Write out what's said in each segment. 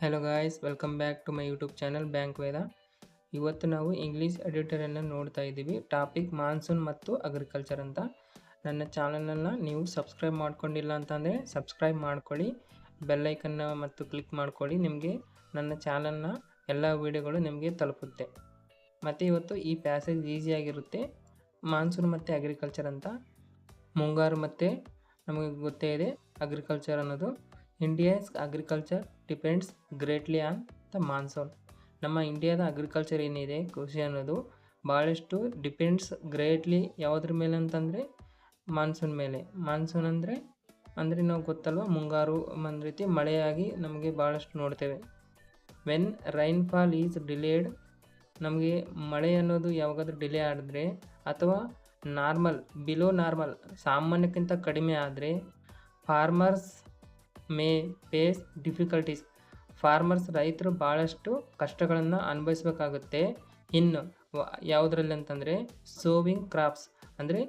Hello guys, welcome back to my YouTube channel Bank Veda. ಇವತ್ತು ನಾವು English ಎಡಿಟರನ್ನು ನೋಡ್ತಾ ಇದ್ದೀವಿ. ಟಾಪಿಕ್ ಮಾನ್ಸೂನ್ ಮತ್ತು ಅಗ್ರಿಕಲ್ಚರ್ ಅಂತ. ನನ್ನ ಚಾನಲನ್ನು ನೀವು ಸಬ್ಸ್ಕ್ರೈಬ್ ಮಾಡ್ಕೊಂಡಿಲ್ಲ ಅಂತಂದರೆ ಸಬ್ಸ್ಕ್ರೈಬ್ ಮಾಡ್ಕೊಳ್ಳಿ, ಬೆಲ್ಲೈಕನ್ನ ಮತ್ತು ಕ್ಲಿಕ್ ಮಾಡ್ಕೊಳ್ಳಿ. ನಿಮಗೆ ನನ್ನ ಚಾನಲ್ನ ಎಲ್ಲ ವೀಡಿಯೋಗಳು ನಿಮಗೆ ತಲುಪುತ್ತೆ. ಮತ್ತು ಇವತ್ತು ಈ ಪ್ಯಾಸೇಜ್ ಈಸಿಯಾಗಿರುತ್ತೆ. ಮಾನ್ಸೂನ್ ಮತ್ತು ಅಗ್ರಿಕಲ್ಚರ್ ಅಂತ. ಮುಂಗಾರು ಮತ್ತು ನಮಗೆ ಗೊತ್ತೇ ಇದೆ ಅಗ್ರಿಕಲ್ಚರ್ ಅನ್ನೋದು. India's agriculture depends greatly on the monsoon. ನಮ್ಮ ಇಂಡಿಯಾದ ಅಗ್ರಿಕಲ್ಚರ್ ಏನಿದೆ, ಕೃಷಿ ಅನ್ನೋದು ಭಾಳಷ್ಟು ಡಿಪೆಂಡ್ಸ್ ಗ್ರೇಟ್ಲಿ ಯಾವುದ್ರ ಮೇಲೆ ಅಂತಂದರೆ ಮಾನ್ಸೂನ್ ಮೇಲೆ. ಮಾನ್ಸೂನ್ ಅಂದರೆ ನಾವು ಗೊತ್ತಲ್ವ, ಮುಂಗಾರು ಒಂದು ರೀತಿ ಮಳೆಯಾಗಿ ನಮಗೆ ಭಾಳಷ್ಟು ನೋಡ್ತೇವೆ. ವೆನ್ ರೈನ್ಫಾಲ್ ಈಸ್ ಡಿಲೇಡ್, ನಮಗೆ ಮಳೆ ಅನ್ನೋದು ಯಾವಾಗಾದ್ರೂ ಡಿಲೇ ಆದರೆ ಅಥವಾ ನಾರ್ಮಲ್ ಬಿಲೋ ನಾರ್ಮಲ್ ಸಾಮಾನ್ಯಕ್ಕಿಂತ ಕಡಿಮೆ ಆದರೆ farmers may face difficulties. Farmers ರೈತರು ಭಾಳಷ್ಟು ಕಷ್ಟಗಳನ್ನು ಅನುಭವಿಸಬೇಕಾಗುತ್ತೆ. ಇನ್ನು ಯಾವುದರಲ್ಲಿ ಅಂತಂದರೆ ಸೋವಿಂಗ್ ಕ್ರಾಪ್ಸ್, ಅಂದರೆ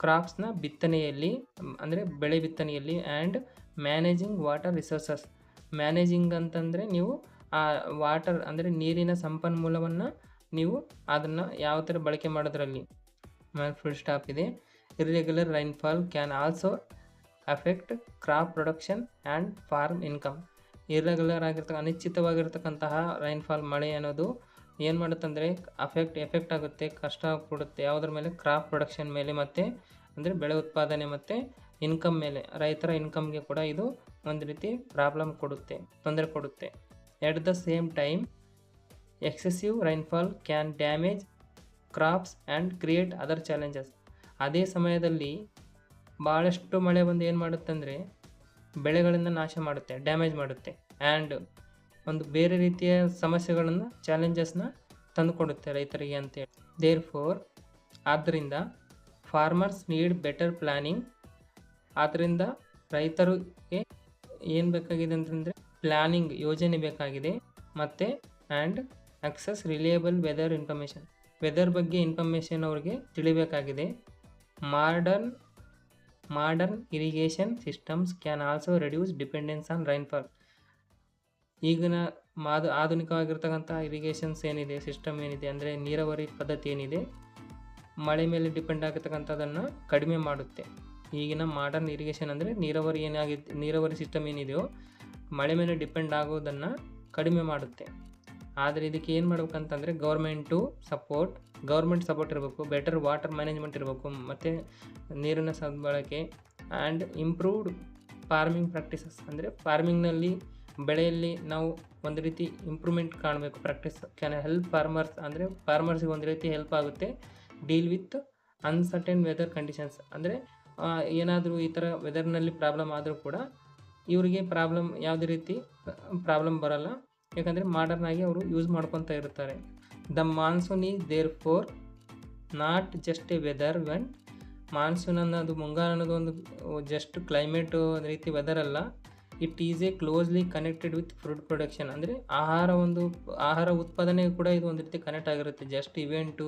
ಕ್ರಾಪ್ಸ್ನ ಬಿತ್ತನೆಯಲ್ಲಿ, ಅಂದರೆ ಬೆಳೆ ಬಿತ್ತನೆಯಲ್ಲಿ. And managing water resources. Managing ಅಂತಂದರೆ ನೀವು ಆ ವಾಟರ್ ಅಂದರೆ ನೀರಿನ ಸಂಪನ್ಮೂಲವನ್ನು ನೀವು ಅದನ್ನು ಯಾವ ಥರ ಬಳಕೆ ಮಾಡೋದ್ರಲ್ಲಿ. ಫುಲ್ ಸ್ಟಾಪ್ ಇದೆ. Irregular rainfall can also affect crop production and farm income. Irregular ಅನಿಶ್ಚಿತವಾಗಿರ್ತಕ್ಕಂತಹ ರೈನ್ಫಾಲ್ ಮಳೆ ಅನ್ನೋದು ಏನು ಮಾಡುತ್ತಂದರೆ ಎಫೆಕ್ಟ್ ಆಗುತ್ತೆ, ಕಷ್ಟ ಕೊಡುತ್ತೆ. ಯಾವುದ್ರ ಮೇಲೆ? ಕ್ರಾಪ್ ಪ್ರೊಡಕ್ಷನ್ ಮೇಲೆ, ಮತ್ತು ಅಂದರೆ ಬೆಳೆ ಉತ್ಪಾದನೆ ಮತ್ತು ಇನ್ಕಮ್ ಮೇಲೆ. ರೈತರ ಇನ್ಕಮ್ಗೆ ಕೂಡ ಇದು ಒಂದು ರೀತಿ ತೊಂದರೆ ಕೊಡುತ್ತೆ. At the same time excessive rainfall can damage crops and create other challenges. ಅದೇ ಸಮಯದಲ್ಲಿ ಭಾಳಷ್ಟು ಮಳೆ ಬಂದು ಏನು ಮಾಡುತ್ತಂದರೆ ಬೆಳೆಗಳನ್ನು ನಾಶ ಮಾಡುತ್ತೆ, ಡ್ಯಾಮೇಜ್ ಮಾಡುತ್ತೆ. ಆ್ಯಂಡ್ ಒಂದು ಬೇರೆ ರೀತಿಯ ಸಮಸ್ಯೆಗಳನ್ನು, ಚಾಲೆಂಜಸ್ನ ತಂದುಕೊಡುತ್ತೆ ರೈತರಿಗೆ ಅಂತೇಳಿ. ಆದ್ದರಿಂದ ಫಾರ್ಮರ್ಸ್ ನೀಡ್ ಬೆಟರ್ ಪ್ಲ್ಯಾನಿಂಗ್. ಆದ್ದರಿಂದ ರೈತರಿಗೆ ಏನು ಬೇಕಾಗಿದೆ ಅಂತಂದರೆ ಪ್ಲ್ಯಾನಿಂಗ್, ಯೋಜನೆ ಬೇಕಾಗಿದೆ. ಮತ್ತು and access reliable weather information. Weather ಬಗ್ಗೆ ಇನ್ಫಾರ್ಮೇಷನ್ ಅವ್ರಿಗೆ ತಿಳಿಬೇಕಾಗಿದೆ. Modern irrigation systems can also reduce dependence on rainfall. ಈಗಿನ ಆಧುನಿಕವಾಗಿರ್ತಕ್ಕಂಥ ಇರಿಗೇಷನ್ಸ್ ಏನಿದೆ, ಸಿಸ್ಟಮ್ ಏನಿದೆ, ಅಂದರೆ ನೀರಾವರಿ ಪದ್ಧತಿ ಏನಿದೆ, ಮಳೆ ಮೇಲೆ ಡಿಪೆಂಡ್ ಆಗಿರ್ತಕ್ಕಂಥದ್ದನ್ನು ಕಡಿಮೆ ಮಾಡುತ್ತೆ. ಈಗಿನ ಮಾಡರ್ನ್ ಇರಿಗೇಷನ್ ಅಂದರೆ ನೀರಾವರಿ ಸಿಸ್ಟಮ್ ಏನಿದೆಯೋ ಮಳೆ ಮೇಲೆ ಡಿಪೆಂಡ್ ಆಗೋದನ್ನು ಕಡಿಮೆ ಮಾಡುತ್ತೆ. ಆದರೆ ಇದಕ್ಕೆ ಏನು ಮಾಡ್ಬೇಕಂತಂದರೆ ಗೌರ್ಮೆಂಟ್ ಸಪೋರ್ಟ್ ಇರಬೇಕು, ಬೆಟರ್ ವಾಟರ್ ಮ್ಯಾನೇಜ್ಮೆಂಟ್ ಇರಬೇಕು, ಮತ್ತು ನೀರಿನ ಸದ್ಬಳಕೆ. ಆ್ಯಂಡ್ ಇಂಪ್ರೂವ್ಡ್ ಫಾರ್ಮಿಂಗ್ ಪ್ರಾಕ್ಟೀಸಸ್, ಅಂದರೆ ಫಾರ್ಮಿಂಗ್ನಲ್ಲಿ ಬೆಳೆಯಲ್ಲಿ ನಾವು ಒಂದು ರೀತಿ ಇಂಪ್ರೂವ್ಮೆಂಟ್ ಕಾಣಬೇಕು. ಪ್ರಾಕ್ಟೀಸ್ ಕ್ಯಾನ್ ಹೆಲ್ಪ್ ಫಾರ್ಮರ್ಸ್, ಅಂದರೆ ಫಾರ್ಮರ್ಸಿಗೆ ಒಂದು ರೀತಿ ಹೆಲ್ಪ್ ಆಗುತ್ತೆ. Deal with uncertain weather conditions, ಅಂದರೆ ಏನಾದರೂ ಈ ಥರ ವೆದರ್ನಲ್ಲಿ ಪ್ರಾಬ್ಲಮ್ ಆದರೂ ಕೂಡ ಇವರಿಗೆ ಯಾವುದೇ ರೀತಿ ಪ್ರಾಬ್ಲಮ್ ಬರೋಲ್ಲ, ಯಾಕಂದರೆ ಮಾಡರ್ನ್ ಆಗಿ ಅವರು ಯೂಸ್ ಮಾಡ್ಕೊತಾ ಇರ್ತಾರೆ. The monsoon is therefore not just a weather event. Monsoon ಅನ್ನೋದು, ಮುಂಗಾರು ಅನ್ನೋದು ಒಂದು ಜಸ್ಟ್ ಕ್ಲೈಮೇಟು ರೀತಿ ವೆದರ್ ಅಲ್ಲ. It is a closely connected with food production, ಅಂದರೆ ಆಹಾರ ಉತ್ಪಾದನೆ ಕೂಡ ಇದು ಒಂದು ರೀತಿ ಕನೆಕ್ಟ್ ಆಗಿರುತ್ತೆ. ಜಸ್ಟ್ ಇವೆಂಟು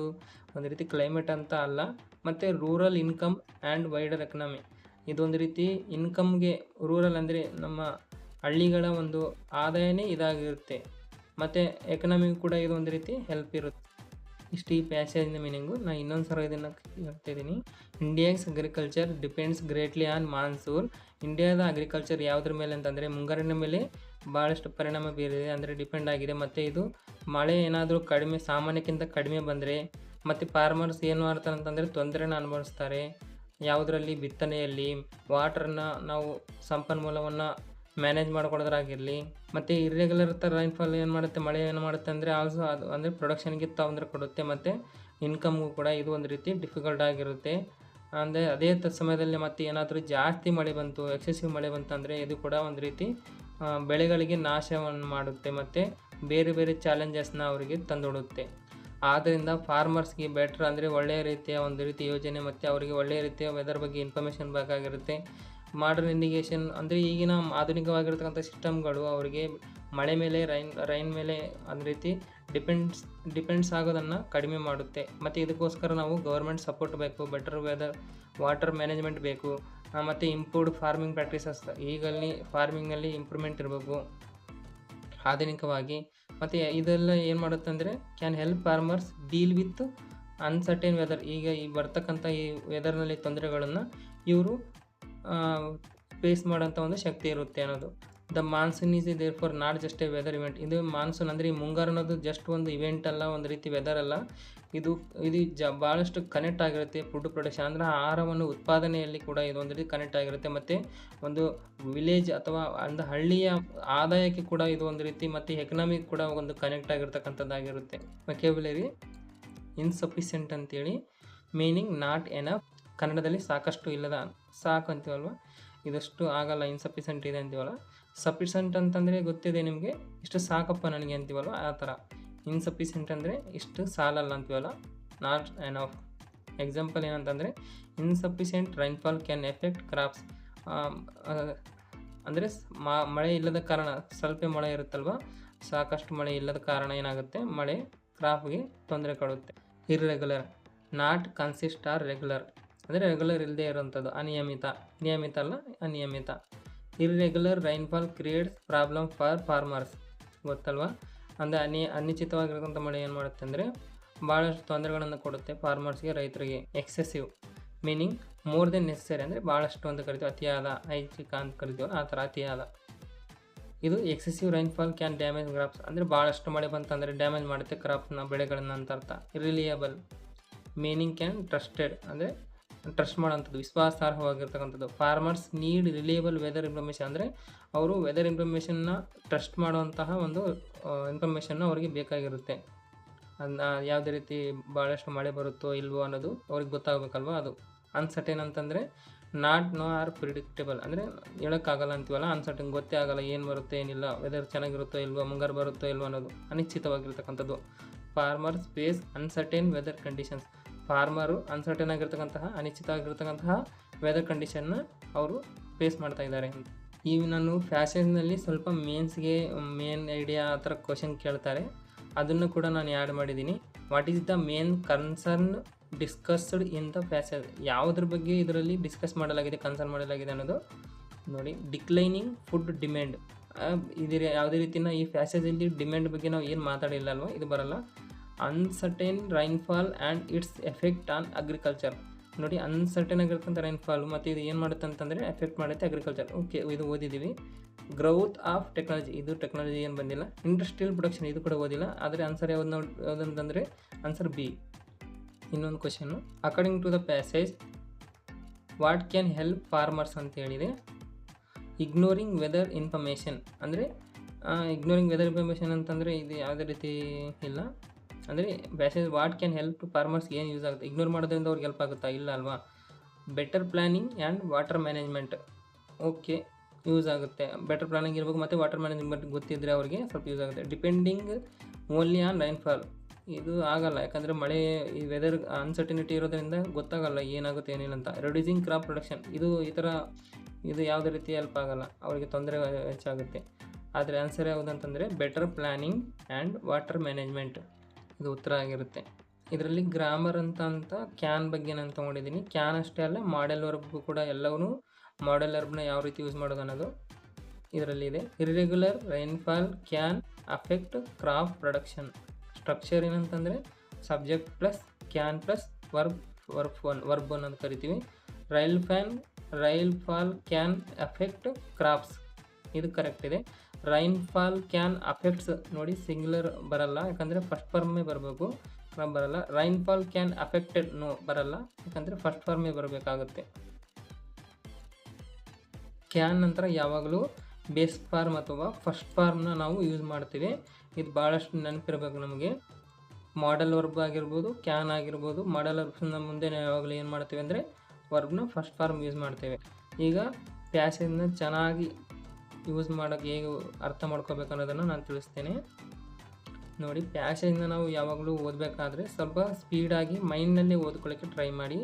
ಒಂದು ರೀತಿ ಕ್ಲೈಮೇಟ್ ಅಂತ ಅಲ್ಲ. ಮತ್ತು rural income and wider economy. ಇದೊಂದು ರೀತಿ ಇನ್ಕಮ್ಗೆ, ರೂರಲ್ ಅಂದರೆ ನಮ್ಮ ಹಳ್ಳಿಗಳ ಒಂದು ಆದಾಯನೇ ಇದಾಗಿರುತ್ತೆ. ಮತ್ತು ಎಕನಾಮಿಗೂ ಕೂಡ ಇದು ಒಂದು ರೀತಿ ಹೆಲ್ಪ್ ಇರುತ್ತೆ. ಇಷ್ಟು ಈ ಪ್ಯಾಸೇಜ್ನ ಮೀನಿಂಗು. ನಾನು ಇನ್ನೊಂದು ಸಲ ಇದನ್ನು ಹೇಳ್ತಾ ಇದ್ದೀನಿ. India's agriculture depends greatly on monsoon. ಇಂಡಿಯಾದ ಅಗ್ರಿಕಲ್ಚರ್ ಯಾವುದ್ರ ಮೇಲೆ ಅಂತಂದರೆ ಮುಂಗಾರಿನ ಮೇಲೆ ಭಾಳಷ್ಟು ಪರಿಣಾಮ ಬೀರಿದೆ, ಅಂದರೆ ಡಿಪೆಂಡ್ ಆಗಿದೆ. ಮತ್ತು ಇದು ಮಳೆ ಏನಾದರೂ ಸಾಮಾನ್ಯಕ್ಕಿಂತ ಕಡಿಮೆ ಬಂದರೆ, ಮತ್ತು ಫಾರ್ಮರ್ಸ್ ಏನು ಮಾಡ್ತಾರೆ ಅಂತಂದರೆ ತೊಂದರೆನ ಅನುಭವಿಸ್ತಾರೆ. ಯಾವುದರಲ್ಲಿ? ಬಿತ್ತನೆಯಲ್ಲಿ. ವಾಟರ್ನ ನಾವು ಸಂಪನ್ಮೂಲವನ್ನು ಮ್ಯಾನೇಜ್ ಮಾಡ್ಕೊಳ್ಳೋದ್ರಾಗಿರಲಿ. ಮತ್ತು ಇರ್ರೆಗ್ಯುಲರ್ ರೈನ್ಫಾಲ್ ಮಳೆ ಏನು ಮಾಡುತ್ತೆ ಅಂದರೆ ಆಲ್ಸೋ ಅದು ಅಂದರೆ ಪ್ರೊಡಕ್ಷನ್ಗೆ ತೊಂದರೆ ಕೊಡುತ್ತೆ, ಮತ್ತು ಇನ್ಕಮ್ಗೂ ಕೂಡ ಇದು ಒಂದು ರೀತಿ ಡಿಫಿಕಲ್ಟ್ ಆಗಿರುತ್ತೆ. ಅಂದರೆ ಅದೇ ಸಮಯದಲ್ಲಿ ಮತ್ತೆ ಏನಾದರೂ ಜಾಸ್ತಿ ಮಳೆ ಬಂತು, ಎಕ್ಸೆಸಿವ್ ಮಳೆ ಬಂತಂದರೆ ಇದು ಕೂಡ ಒಂದು ರೀತಿ ಬೆಳೆಗಳಿಗೆ ನಾಶವನ್ನು ಮಾಡುತ್ತೆ, ಮತ್ತು ಬೇರೆ ಬೇರೆ ಚಾಲೆಂಜಸ್ನ ಅವರಿಗೆ ತಂದೊಡುತ್ತೆ. ಆದ್ದರಿಂದ ಫಾರ್ಮರ್ಸ್ಗೆ ಬೆಟ್ರ್, ಅಂದರೆ ಒಳ್ಳೆಯ ರೀತಿಯ ಒಂದು ರೀತಿ ಯೋಜನೆ, ಮತ್ತು ಅವರಿಗೆ ಒಳ್ಳೆಯ ರೀತಿಯ ವೆದರ್ ಬಗ್ಗೆ ಇನ್ಫಾರ್ಮೇಷನ್ ಬೇಕಾಗಿರುತ್ತೆ. ಮಾಡರ್ನ್ ಇರಿಗೇಷನ್ ಅಂದರೆ ಈಗಿನ ಆಧುನಿಕವಾಗಿರ್ತಕ್ಕಂಥ ಸಿಸ್ಟಮ್ಗಳು ಅವರಿಗೆ ಮಳೆ ಮೇಲೆ, ರೈನ್ ಮೇಲೆ ಒಂದು ರೀತಿ ಡಿಪೆಂಡ್ಸ್ ಆಗೋದನ್ನು ಕಡಿಮೆ ಮಾಡುತ್ತೆ. ಮತ್ತು ಇದಕ್ಕೋಸ್ಕರ ನಾವು ಗೌರ್ಮೆಂಟ್ ಸಪೋರ್ಟ್ ಬೇಕು, ಬೆಟರ್ ವಾಟರ್ ಮ್ಯಾನೇಜ್ಮೆಂಟ್ ಬೇಕು, ಮತ್ತು ಇಂಪ್ರೂವ್ಡ್ ಫಾರ್ಮಿಂಗ್ ಪ್ರಾಕ್ಟೀಸಸ್. ಫಾರ್ಮಿಂಗ್ನಲ್ಲಿ ಇಂಪ್ರೂವ್ಮೆಂಟ್ ಇರಬೇಕು. ಆಧುನಿಕವಾಗಿ. ಮತ್ತು ಇದೆಲ್ಲ ಏನು ಮಾಡುತ್ತೆ ಅಂದರೆ can help farmers deal with uncertain weather. ಈಗ ಈ ಬರ್ತಕ್ಕಂಥ ಈ ವೆದರ್ನಲ್ಲಿ ತೊಂದರೆಗಳನ್ನು ಇವರು ಫೇಸ್ ಮಾಡೋಂಥ ಒಂದು ಶಕ್ತಿ ಇರುತ್ತೆ ಅನ್ನೋದು. The monsoon is therefore not just a weather event. ಇದು ಮಾನ್ಸೂನ್ ಅಂದರೆ ಈ ಮುಂಗಾರು ಅನ್ನೋದು ಜಸ್ಟ್ ಒಂದು ಇವೆಂಟ್ ಅಲ್ಲ, ಒಂದು ರೀತಿ ವೆದರ್ ಅಲ್ಲ. ಇದು ಭಾಳಷ್ಟು ಕನೆಕ್ಟ್ ಆಗಿರುತ್ತೆ ಫುಡ್ ಪ್ರೊಡಕ್ಷನ್ ಅಂದರೆ ಆಹಾರವನ್ನು ಉತ್ಪಾದನೆಯಲ್ಲಿ ಕೂಡ ಇದು ಒಂದು ರೀತಿ ಕನೆಕ್ಟ್ ಆಗಿರುತ್ತೆ. ಮತ್ತು ಒಂದು ವಿಲೇಜ್ ಅಥವಾ ಒಂದು ಹಳ್ಳಿಯ ಆದಾಯಕ್ಕೆ ಕೂಡ ಇದು ಒಂದು ರೀತಿ, ಮತ್ತು ಎಕನಾಮಿಕ್ ಕೂಡ ಒಂದು ಕನೆಕ್ಟ್ ಆಗಿರ್ತಕ್ಕಂಥದ್ದಾಗಿರುತ್ತೆ. ವೊಕ್ಯಾಬ್ಯುಲರಿ ಇನ್ಸಫಿಷಿಯೆಂಟ್ ಅಂತೇಳಿ, ಮೀನಿಂಗ್ ನಾಟ್ ಎನಫ್. ಕನ್ನಡದಲ್ಲಿ ಸಾಕಷ್ಟು ಇಲ್ಲದ, ಸಾಕು ಅಂತೀವಲ್ವ, ಇದಷ್ಟು ಆಗಲ್ಲ, ಇನ್ಸಫಿಷಿಯೆಂಟ್ ಇದೆ ಅಂತೀವಲ್ಲ. ಸಫಿಷಿಯೆಂಟ್ ಅಂತಂದರೆ ಗೊತ್ತಿದೆ ನಿಮಗೆ, ಇಷ್ಟು ಸಾಕಪ್ಪ ನನಗೆ ಅಂತೀವಲ್ವ, ಆ ಥರ. ಇನ್ಸಫಿಷಿಯೆಂಟ್ ಅಂದರೆ ಇಷ್ಟು ಸಾಲಲ್ಲ ಅಂತೀವಲ್ಲ, ನಾಟ್ ಎನಫ್. ಎಕ್ಸಾಂಪಲ್ ಏನಂತಂದರೆ insufficient rainfall can effect crops. ಅಂದರೆ ಮಳೆ ಇಲ್ಲದ ಕಾರಣ, ಸ್ವಲ್ಪ ಮಳೆ ಇರುತ್ತಲ್ವ, ಸಾಕಷ್ಟು ಮಳೆ ಇಲ್ಲದ ಕಾರಣ ಏನಾಗುತ್ತೆ, ಮಳೆ ಕ್ರಾಪ್ಗೆ ತೊಂದರೆ ಕೊಡುತ್ತೆ. Irregular, not consist or regular ಅಂದರೆ ರೆಗ್ಯುಲರ್ ಇಲ್ಲದೆ ಇರೋವಂಥದ್ದು, ಅನಿಯಮಿತ. ನಿಯಮಿತ ಅಲ್ಲ, ಅನಿಯಮಿತ. Irregular rainfall creates problem for farmers. ಗೊತ್ತಲ್ವಾ, ಅಂದರೆ ಅನಿಶ್ಚಿತವಾಗಿರೋಂಥ ಮಳೆ ಏನು ಮಾಡುತ್ತೆ ಅಂದರೆ ಭಾಳಷ್ಟು ತೊಂದರೆಗಳನ್ನು ಕೊಡುತ್ತೆ ಫಾರ್ಮರ್ಸ್ಗೆ, ರೈತರಿಗೆ. Excessive meaning more than necessary ಅಂದರೆ ಭಾಳಷ್ಟು ಅಂತ ಕರಿತೀವಿ, ಅತಿಯಾದ, ಐಚ್ಛಿಕ ಅಂತ ಕರಿತೀವಿ, ಆ ಥರ ಅತಿಯಾದ. ಇದು excessive rainfall can damage crops ಅಂದರೆ ಭಾಳಷ್ಟು ಮಳೆ ಬಂತಂದರೆ ಡ್ಯಾಮೇಜ್ ಮಾಡುತ್ತೆ ಕ್ರಾಪ್ನ, ಬೆಳೆಗಳನ್ನು ಅಂತ ಅರ್ಥ. ರಿಲಿಯಬಲ್ ಮೀನಿಂಗ್ ಕ್ಯಾನ್ ಟ್ರಸ್ಟೆಡ್ ಅಂದರೆ ಟ್ರಸ್ಟ್ ಮಾಡೋಂಥದ್ದು, ವಿಶ್ವಾಸಾರ್ಹವಾಗಿರ್ತಕ್ಕಂಥದ್ದು. Farmers need reliable weather information ಅಂದರೆ ಅವರು ವೆದರ್ ಇನ್ಫಾರ್ಮೇಷನ್ನ ಟ್ರಸ್ಟ್ ಮಾಡುವಂತಹ ಒಂದು ಇನ್ಫಾರ್ಮೇಷನ್ನ ಅವರಿಗೆ ಬೇಕಾಗಿರುತ್ತೆ. ಅದನ್ನ ಯಾವುದೇ ರೀತಿ ಭಾಳಷ್ಟು ಮಳೆ ಬರುತ್ತೋ ಇಲ್ವೋ ಅನ್ನೋದು ಅವ್ರಿಗೆ ಗೊತ್ತಾಗಬೇಕಲ್ವ, ಅದು. ಅನ್ಸರ್ಟೇನ್ ಅಂತಂದರೆ ನಾಟ್ ನೋ ಆರ್ ಪ್ರಿಡಿಕ್ಟೇಬಲ್ ಅಂದರೆ ಹೇಳೋಕ್ಕಾಗಲ್ಲ ಅಂತೀವಲ್ಲ, ಅನ್ಸರ್ಟೇನ್ ಗೊತ್ತೇ ಆಗಲ್ಲ, ಏನು ಬರುತ್ತೆ ಏನಿಲ್ಲ, ವೆದರ್ ಚೆನ್ನಾಗಿರುತ್ತೋ ಇಲ್ವೋ, ಮುಂಗಾರು ಬರುತ್ತೋ ಇಲ್ವೋ ಅನ್ನೋದು ಅನಿಶ್ಚಿತವಾಗಿರ್ತಕ್ಕಂಥದ್ದು. Farmers face uncertain weather conditions. Farmer uncertain ಆಗಿರ್ತಕ್ಕಂತಹ, ಅನಿಶ್ಚಿತವಾಗಿರ್ತಕ್ಕಂತಹ ವೆದರ್ ಕಂಡೀಷನ್ನ ಅವರು ಫೇಸ್ ಮಾಡ್ತಾ ಇದ್ದಾರೆ. ಈಗ ನಾನು ಫ್ಯಾಷನ್ನಲ್ಲಿ ಸ್ವಲ್ಪ ಮೇನ್ ಐಡಿಯಾ ಆ ಥರ ಕ್ವಶನ್ ಕೇಳ್ತಾರೆ, ಅದನ್ನು ಕೂಡ ನಾನು ಆ್ಯಡ್ ಮಾಡಿದ್ದೀನಿ. What is the main concern discussed in the fashion. ಯಾವುದ್ರ ಬಗ್ಗೆ ಇದರಲ್ಲಿ ಡಿಸ್ಕಸ್ ಮಾಡಲಾಗಿದೆ, ಕನ್ಸರ್ನ್ ಮಾಡಲಾಗಿದೆ ಅನ್ನೋದು ನೋಡಿ. Declining food demand. ಇದರ ಯಾವುದೇ ರೀತಿನ ಈ ಫ್ಯಾಷನಲ್ಲಿ ಡಿಮ್ಯಾಂಡ್ ಬಗ್ಗೆ ನಾವು ಏನು ಮಾತಾಡಿಲ್ಲ ಅಲ್ವ, ಇದು ಬರಲ್ಲ. Uncertain rainfall and it's effect on agriculture. ನೋಡಿ, ಅನ್ಸರ್ಟೇನ್ ಆಗಿರ್ತಕ್ಕಂಥ ರೈನ್ಫಾಲ್ ಮತ್ತು ಇದು ಏನು ಮಾಡುತ್ತೆ ಅಂತಂದರೆ ಎಫೆಕ್ಟ್ ಮಾಡುತ್ತೆ ಅಗ್ರಿಕಲ್ಚರ್. ಓಕೆ, ಇದು ಓದಿದ್ದೀವಿ. ಗ್ರೋತ್ ಆಫ್ ಟೆಕ್ನಾಲಜಿ, ಇದು ಟೆಕ್ನಾಲಜಿ ಏನು ಬಂದಿಲ್ಲ. ಇಂಡಸ್ಟ್ರಿಯಲ್ ಪ್ರೊಡಕ್ಷನ್, ಇದು ಕೂಡ ಓದಿಲ್ಲ. ಆದರೆ ಆನ್ಸರ್ ಯಾವುದಂತಂದರೆ ಆನ್ಸರ್ ಬಿ. ಇನ್ನೊಂದು question, according to the passage what can help farmers ಅಂತ ಹೇಳಿದೆ. ಇಗ್ನೋರಿಂಗ್ ವೆದರ್ ಇನ್ಫಾರ್ಮೇಷನ್ ಅಂದರೆ ಇಗ್ನೋರಿಂಗ್ ವೆದರ್ ಇನ್ಫಾರ್ಮೇಷನ್ ಅಂತಂದರೆ ಇದು ಯಾವುದೇ ರೀತಿ ಇಲ್ಲ. ಅಂದರೆ passage what can help to farmers ಏನು ಯೂಸ್ ಆಗುತ್ತೆ, ಇಗ್ನೋರ್ ಮಾಡೋದ್ರಿಂದ ಅವ್ರಿಗೆ ಹೆಲ್ಪ್ ಆಗುತ್ತಾ, ಇಲ್ಲ ಅಲ್ವಾ. Better planning and water management, okay, use ಆಗುತ್ತೆ. ಬೆಟರ್ ಪ್ಲಾನಿಂಗ್ ಇರಬೇಕು ಮತ್ತು ವಾಟರ್ ಮ್ಯಾನೇಜ್ಮೆಂಟ್ ಗೊತ್ತಿದ್ದರೆ ಅವರಿಗೆ ಸ್ವಲ್ಪ ಯೂಸ್ ಆಗುತ್ತೆ. ಡಿಪೆಂಡಿಂಗ್ ಓನ್ಲಿ ಆನ್ ರೈನ್ಫಾಲ್, ಇದು ಆಗಲ್ಲ, ಯಾಕಂದರೆ ಮಳೆ ಈ ವೆದರ್ ಅನ್ಸರ್ಟಿನಿಟಿ ಇರೋದ್ರಿಂದ ಗೊತ್ತಾಗಲ್ಲ ಏನಾಗುತ್ತೆ ಏನಿಲ್ಲ ಅಂತ. ರೆಡ್ಯೂಸಿಂಗ್ ಕ್ರಾಪ್ ಪ್ರೊಡಕ್ಷನ್, ಇದು ಯಾವುದೇ ರೀತಿ ಹೆಲ್ಪ್ ಆಗಲ್ಲ, ಅವರಿಗೆ ತೊಂದರೆ ಹೆಚ್ಚಾಗುತ್ತೆ. ಆದರೆ ಆನ್ಸರ್ ಯಾವುದಂತಂದರೆ better planning and water management, ಇದು ಉತ್ತರ ಆಗಿರುತ್ತೆ. ಇದರಲ್ಲಿ ಗ್ರಾಮರ್ ಅಂತ ಕ್ಯಾನ್ ಬಗ್ಗೆ ನಾನು ತೊಗೊಂಡಿದ್ದೀನಿ. ಕ್ಯಾನ್ ಅಷ್ಟೇ ಅಲ್ಲ, ಮಾಡೆಲ್ ವರ್ಬ್ ಕೂಡ, ಎಲ್ಲವೂ ಮಾಡೆಲ್ ವರ್ಬ್ನ ಯಾವ ರೀತಿ ಯೂಸ್ ಮಾಡೋದು ಅನ್ನೋದು ಇದರಲ್ಲಿದೆ. Irregular rainfall can affect crop production. Structure ಏನಂತಂದರೆ subject plus can plus verb ಅನ್ನೋದು ಕರಿತೀವಿ. ರೈನ್ಫಾಲ್ ಕ್ಯಾನ್ ಅಫೆಕ್ಟ್ ಕ್ರಾಪ್ಸ್, ಇದು ಕರೆಕ್ಟ್ ಇದೆ. ರೈನ್ಫಾಲ್ ಕ್ಯಾನ್ ಅಫೆಕ್ಟ್ಸ್, ನೋಡಿ ಸಿಂಗ್ಯುಲರ್ ಬರಲ್ಲ, ಯಾಕಂದರೆ ಫಸ್ಟ್ ಫಾರ್ಮೇ ಬರಬೇಕು, ಕ್ರಾಪ್ ಬರಲ್ಲ. ರೈನ್ಫಾಲ್ ಕ್ಯಾನ್ ಅಫೆಕ್ಟೆಡ್, ನೋ ಬರಲ್ಲ, ಯಾಕಂದರೆ ಫಸ್ಟ್ ಫಾರ್ಮೇ ಬರಬೇಕಾಗುತ್ತೆ. ಕ್ಯಾನ್ ನಂತರ ಯಾವಾಗಲೂ ಬೇಸ್ ಫಾರ್ಮ್ ಅಥವಾ ಫಸ್ಟ್ ಫಾರ್ಮ್ನ ನಾವು ಯೂಸ್ ಮಾಡ್ತೀವಿ. ಇದು ಭಾಳಷ್ಟು ನೆನಪಿರಬೇಕು ನಮಗೆ. ಮಾಡೆಲ್ ವರ್ಬ್ ಆಗಿರ್ಬೋದು, ಕ್ಯಾನ್ ಆಗಿರ್ಬೋದು, ಮಾಡೆಲ್ ವರ್ಬ್ಸ್ನ ಮುಂದೆ ನಾವು ಯಾವಾಗಲೂ ಏನು ಮಾಡ್ತೀವಿ ಅಂದರೆ ವರ್ಬ್ನ ಫಸ್ಟ್ ಫಾರ್ಮ್ ಯೂಸ್ ಮಾಡ್ತೇವೆ. ಈಗ ಪ್ಯಾಸೇಜ್ನ ಚೆನ್ನಾಗಿ ಯೂಸ್ ಮಾಡೋಕ್ಕೆ ಹೇಗೆ ಅರ್ಥ ಮಾಡ್ಕೋಬೇಕು ಅನ್ನೋದನ್ನು ನಾನು ತಿಳಿಸ್ತೇನೆ. ನೋಡಿ, ಪ್ಯಾಸೇಜ್ನ ನಾವು ಯಾವಾಗಲೂ ಓದಬೇಕಾದ್ರೆ ಸ್ವಲ್ಪ ಸ್ಪೀಡಾಗಿ ಮೈಂಡ್ನಲ್ಲೇ ಓದ್ಕೊಳ್ಳೋಕ್ಕೆ ಟ್ರೈ ಮಾಡಿ.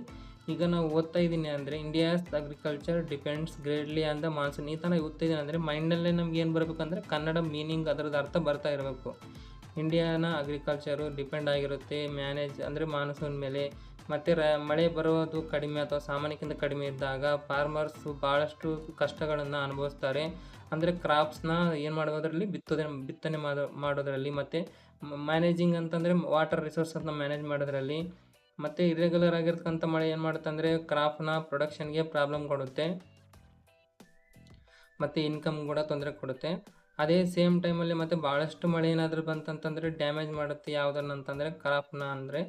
ಈಗ ನಾವು ಓದ್ತಾ ಇದ್ದೀನಿ ಅಂದರೆ India's agriculture depends greatly on the monsoon, ಈ ಥರ ಓದ್ತಾ ಇದ್ದೀನಿ ಅಂದರೆ ಮೈಂಡಲ್ಲೇ ನಮ್ಗೆ ಏನು ಬರಬೇಕಂದ್ರೆ ಕನ್ನಡ ಮೀನಿಂಗ್, ಅದರದ್ದು ಅರ್ಥ ಬರ್ತಾ ಇರಬೇಕು. ಇಂಡಿಯಾನ ಅಗ್ರಿಕಲ್ಚರು ಡಿಪೆಂಡ್ ಆಗಿರುತ್ತೆ ಅಂದರೆ ಮಾನ್ಸೂನ್ ಮೇಲೆ. ಮತ್ತು ಮಳೆ ಬರೋದು ಕಡಿಮೆ ಅಥವಾ ಸಾಮಾನ್ಯಕ್ಕಿಂತ ಕಡಿಮೆ ಇದ್ದಾಗ ಫಾರ್ಮರ್ಸು ಭಾಳಷ್ಟು ಕಷ್ಟಗಳನ್ನು ಅನುಭವಿಸ್ತಾರೆ. ಅಂದರೆ ಕ್ರಾಪ್ಸ್ನ ಏನು ಮಾಡೋದ್ರಲ್ಲಿ ಬಿತ್ತನೆ ಮಾಡೋದ್ರಲ್ಲಿ, ಮತ್ತು ಮ್ಯಾನೇಜಿಂಗ್ ಅಂತಂದರೆ ವಾಟರ್ ರಿಸೋರ್ಸನ್ನು ಮ್ಯಾನೇಜ್ ಮಾಡೋದ್ರಲ್ಲಿ, ಮತ್ತು ಇರ್ರೆಗ್ಯುಲರ್ ಆಗಿರ್ತಕ್ಕಂಥ ಮಳೆ ಏನು ಮಾಡುತ್ತೆ ಅಂದರೆ ಕ್ರಾಪ್ನ ಪ್ರೊಡಕ್ಷನ್ಗೆ ಪ್ರಾಬ್ಲಮ್ ಕೊಡುತ್ತೆ ಮತ್ತು ಇನ್ಕಮ್ ಕೂಡ ತೊಂದರೆ ಕೊಡುತ್ತೆ. ಅದೇ ಸೇಮ್ ಟೈಮಲ್ಲಿ ಮತ್ತು ಭಾಳಷ್ಟು ಮಳೆ ಏನಾದರೂ ಬಂತಂತಂದರೆ ಡ್ಯಾಮೇಜ್ ಮಾಡುತ್ತೆ ಯಾವುದನ್ನು ಅಂತಂದರೆ ಕ್ರಾಪ್ನ, ಅಂದರೆ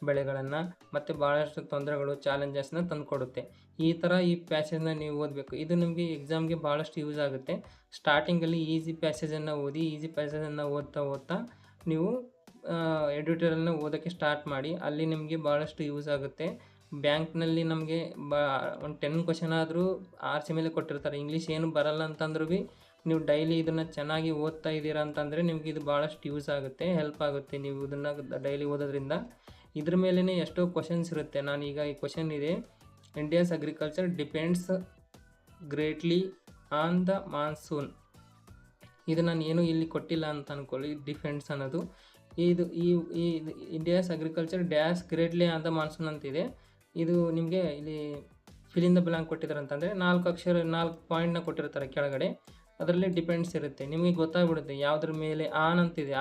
ಬೆಳೆಗಳನ್ನು, ಮತ್ತು ಭಾಳಷ್ಟು ತೊಂದರೆಗಳು ಚಾಲೆಂಜಸ್ನ ತಂದುಕೊಡುತ್ತೆ. ಈ ಥರ ಈ ಪ್ಯಾಸೇಜ್ನ ನೀವು ಓದಬೇಕು. ಇದು ನಿಮಗೆ ಎಕ್ಸಾಮ್ಗೆ ಭಾಳಷ್ಟು ಯೂಸ್ ಆಗುತ್ತೆ. ಸ್ಟಾರ್ಟಿಂಗಲ್ಲಿ ಈಸಿ ಪ್ಯಾಸೇಜನ್ನು ಓದಿ, ಈಸಿ ಪ್ಯಾಸೇಜನ್ನು ಓದ್ತಾ ನೀವು ಎಡಿಟೋರಿಯಲ್ನ ಓದೋಕ್ಕೆ ಸ್ಟಾರ್ಟ್ ಮಾಡಿ. ಅಲ್ಲಿ ನಿಮಗೆ ಭಾಳಷ್ಟು ಯೂಸ್ ಆಗುತ್ತೆ. ಬ್ಯಾಂಕ್ನಲ್ಲಿ ನಮಗೆ ಒಂದು 10 ಕ್ವಶನ್ ಆದರೂ ಆರ್ಸಿ ಮೇಲೆ ಕೊಟ್ಟಿರ್ತಾರೆ. ಇಂಗ್ಲೀಷ್ ಏನು ಬರಲ್ಲ ಅಂತಂದ್ರೂ ಭೀ ನೀವು ಡೈಲಿ ಇದನ್ನು ಚೆನ್ನಾಗಿ ಓದ್ತಾ ಇದ್ದೀರಾ ಅಂತಂದರೆ ನಿಮ್ಗೆ ಇದು ಭಾಳಷ್ಟು ಯೂಸ್ ಆಗುತ್ತೆ, ಹೆಲ್ಪ್ ಆಗುತ್ತೆ. ನೀವು ಇದನ್ನು ಡೈಲಿ ಓದೋದ್ರಿಂದ ಇದ್ರ ಮೇಲೇ ಎಷ್ಟೋ ಕ್ವಶನ್ಸ್ ಇರುತ್ತೆ. ನಾನೀಗ ಈ ಕ್ವಶನ್ ಇದೆ, India's agriculture depends greatly on the monsoon. ಇದು ನಾನು ಏನು ಇಲ್ಲಿ ಕೊಟ್ಟಿಲ್ಲ ಅಂತ ಅಂದ್ಕೊಳ್ಳಿ. ಡಿಫೆಂಡ್ಸ್ ಅನ್ನೋದು ಇದು ಈ India's agriculture dash greatly on the monsoon ಅಂತಿದೆ. ಇದು ನಿಮಗೆ ಇಲ್ಲಿ ಫಿಲ್ ಇನ್ ದ ಬ್ಲಾಂಕ್ ಕೊಟ್ಟಿದ್ದಾರೆ ಅಂತಂದರೆ 4 ಪಾಯಿಂಟ್ನ ಕೊಟ್ಟಿರ್ತಾರೆ ಕೆಳಗಡೆ. ಅದರಲ್ಲಿ ಡಿಪೆಂಡ್ಸ್ ಇರುತ್ತೆ. ನಿಮಗೆ ಗೊತ್ತಾಗ್ಬಿಡುತ್ತೆ ಯಾವುದ್ರ ಮೇಲೆ ಆನ್ ಅಂತಿದೆ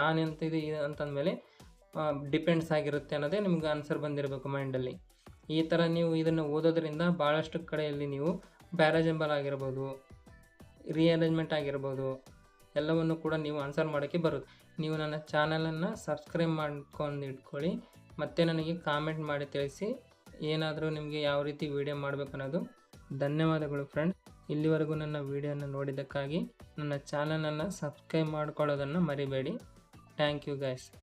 ಅಂತಂದಮೇಲೆ ಡಿಪೆಂಡ್ಸ್ ಆಗಿರುತ್ತೆ ಅನ್ನೋದೇ ನಿಮ್ಗೆ ಆನ್ಸರ್ ಬಂದಿರಬೇಕು ಮೈಂಡಲ್ಲಿ. ಈ ಥರ ನೀವು ಇದನ್ನು ಓದೋದ್ರಿಂದ ಭಾಳಷ್ಟು ಕಡೆಯಲ್ಲಿ ನೀವು ಬ್ಯಾರೇಜಂಬಲ್ ಆಗಿರ್ಬೋದು, ರಿಅರೇಂಜ್ಮೆಂಟ್ ಆಗಿರ್ಬೋದು, ಎಲ್ಲವನ್ನು ಕೂಡ ನೀವು ಆನ್ಸರ್ ಮಾಡೋಕ್ಕೆ ಬರುತ್ತೆ. ನೀವು ನನ್ನ ಚಾನಲನ್ನು ಸಬ್ಸ್ಕ್ರೈಬ್ ಮಾಡ್ಕೊಂಡು ಇಟ್ಕೊಳ್ಳಿ, ಮತ್ತು ನನಗೆ ಕಾಮೆಂಟ್ ಮಾಡಿ ತಿಳಿಸಿ ಏನಾದರೂ ನಿಮಗೆ ಯಾವ ರೀತಿ ವಿಡಿಯೋ ಮಾಡಬೇಕು ಅನ್ನೋದು. ಧನ್ಯವಾದಗಳು ಫ್ರೆಂಡ್ಸ್. ಇಲ್ಲಿವರೆಗೂ ನನ್ನ ವಿಡಿಯೋನ ನೋಡಿದ್ದಕ್ಕಾಗಿ ನನ್ನ ಚಾನಲನ್ನು ಸಬ್ಸ್ಕ್ರೈಬ್ ಮಾಡ್ಕೊಳ್ಳೋದನ್ನು ಮರಿಬೇಡಿ. Thank you guys.